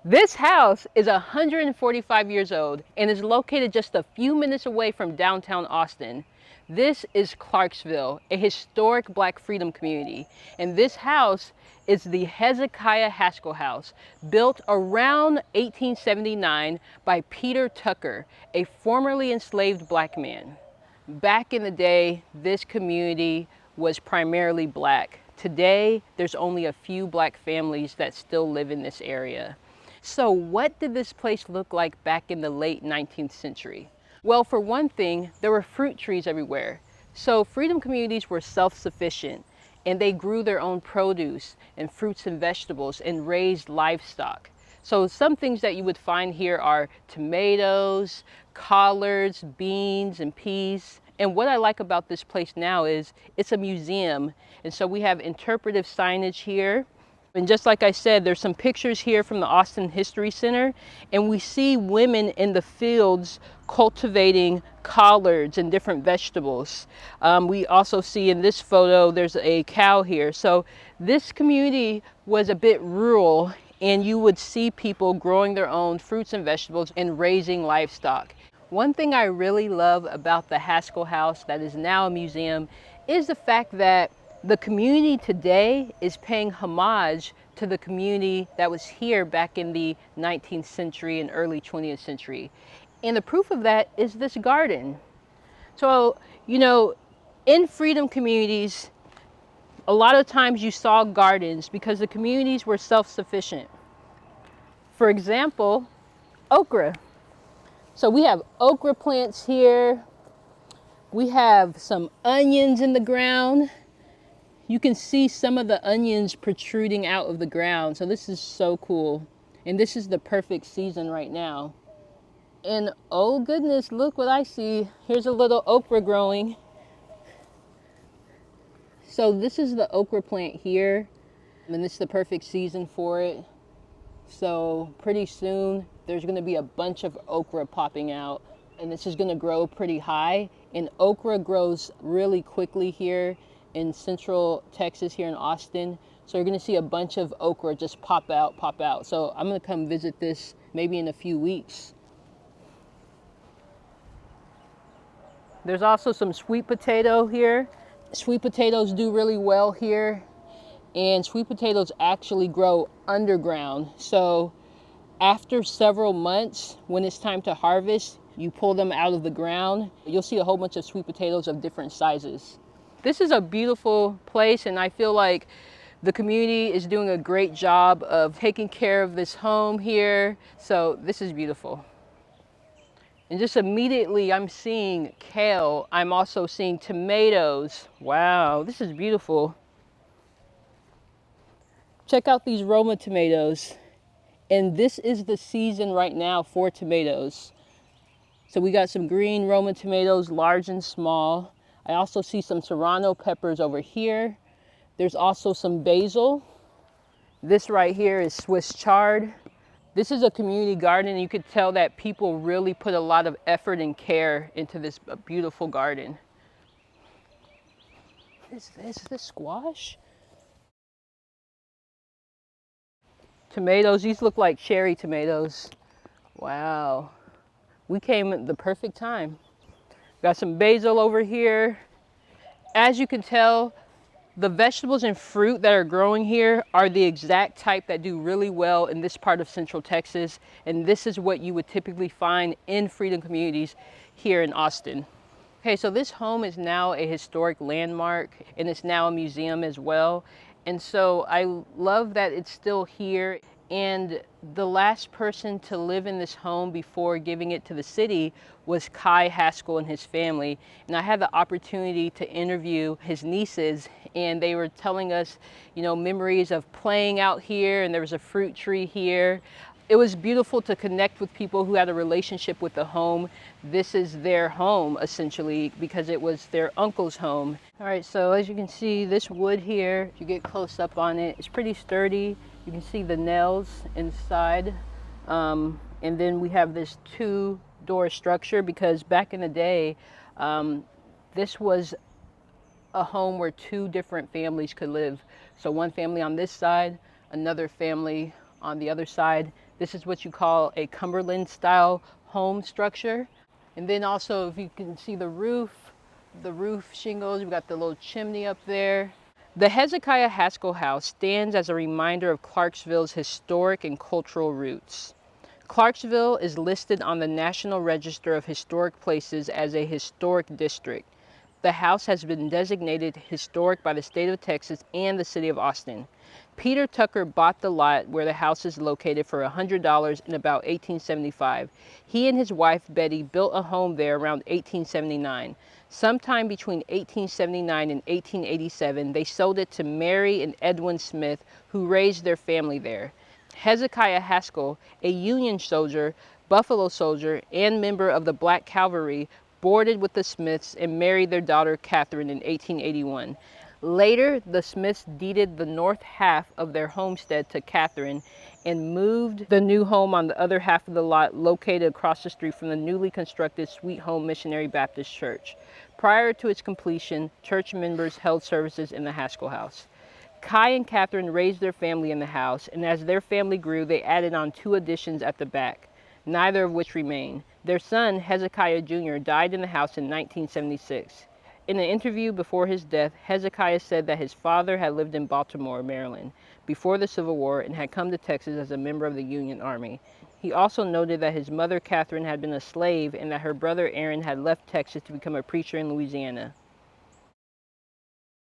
This house is 145 years old and is located just a few minutes away from downtown Austin. This is Clarksville, a historic Black freedom community. And this house is the Hezikiah Haskell House, built around 1879 by Peter Tucker, a formerly enslaved Black man. Back in the day, this community was primarily Black. Today, there's only a few Black families that still live in this area. So what did this place look like back in the late 19th century? Well, for one thing, there were fruit trees everywhere. So freedom communities were self-sufficient and they grew their own produce and fruits and vegetables and raised livestock. So some things that you would find here are tomatoes, collards, beans, and peas. And what I like about this place now is it's a museum. And so we have interpretive signage here. And just like I said, there's some pictures here from the Austin History Center, and we see women in the fields cultivating collards and different vegetables. We also see in this photo, there's a cow here. So this community was a bit rural, and you would see people growing their own fruits and vegetables and raising livestock. One thing I really love about the Haskell House that is now a museum is the fact that the community today is paying homage to the community that was here back in the 19th century and early 20th century. And the proof of that is this garden. So, in freedom communities, a lot of times you saw gardens because the communities were self-sufficient. For example, okra. So we have okra plants here. We have some onions in the ground. You can see some of the onions protruding out of the ground. So this is so cool. And this is the perfect season right now. And oh goodness, look what I see. Here's a little okra growing. So this is the okra plant here. And this is the perfect season for it. So pretty soon there's gonna be a bunch of okra popping out. And this is gonna grow pretty high. And okra grows really quickly here in central Texas, here in Austin. So you're gonna see a bunch of okra just pop out. So I'm gonna come visit this maybe in a few weeks. There's also some sweet potato here. Sweet potatoes do really well here. And sweet potatoes actually grow underground. So after several months, when it's time to harvest, you pull them out of the ground. You'll see a whole bunch of sweet potatoes of different sizes. This is a beautiful place, and I feel like the community is doing a great job of taking care of this home here. So this is beautiful. And just immediately I'm seeing kale. I'm also seeing tomatoes. Wow, this is beautiful. Check out these Roma tomatoes. And this is the season right now for tomatoes. So we got some green Roma tomatoes, large and small. I also see some serrano peppers over here. There's also some basil. This right here is Swiss chard. This is a community garden, and you could tell that people really put a lot of effort and care into this beautiful garden. Is this squash? Tomatoes, these look like cherry tomatoes. Wow. We came at the perfect time. Got some basil over here. As you can tell, the vegetables and fruit that are growing here are the exact type that do really well in this part of Central Texas. And this is what you would typically find in freedom communities here in Austin. Okay, so this home is now a historic landmark, and it's now a museum as well. And so I love that it's still here. And the last person to live in this home before giving it to the city was Kai Haskell and his family. And I had the opportunity to interview his nieces, and they were telling us, memories of playing out here, and there was a fruit tree here. It was beautiful to connect with people who had a relationship with the home. This is their home, essentially, because it was their uncle's home. All right, so as you can see, this wood here, if you get close up on it, it's pretty sturdy. You can see the nails inside. And then we have this two-door structure because back in the day, this was a home where two different families could live. So one family on this side, another family on the other side. This is what you call a Cumberland style home structure. And then also, if you can see the roof shingles, we've got the little chimney up there. The Hezikiah Haskell House stands as a reminder of Clarksville's historic and cultural roots. Clarksville is listed on the National Register of Historic Places as a historic district. The house has been designated historic by the state of Texas and the city of Austin. Peter Tucker bought the lot where the house is located for $100 in about 1875. He and his wife Betty built a home there around 1879. Sometime between 1879 and 1887, they sold it to Mary and Edwin Smith, who raised their family there. Hezikiah Haskell, a Union soldier, Buffalo soldier, and member of the Black Cavalry, boarded with the Smiths and married their daughter Catherine in 1881. Later, the Smiths deeded the north half of their homestead to Catherine and moved the new home on the other half of the lot located across the street from the newly constructed Sweet Home Missionary Baptist Church. Prior to its completion, church members held services in the Haskell House. Kai and Catherine raised their family in the house, and as their family grew, they added on 2 additions at the back, neither of which remain. Their son, Hezekiah Jr., died in the house in 1976. In an interview before his death, Hezekiah said that his father had lived in Baltimore, Maryland, before the Civil War and had come to Texas as a member of the Union Army. He also noted that his mother, Catherine, had been a slave and that her brother, Aaron, had left Texas to become a preacher in Louisiana.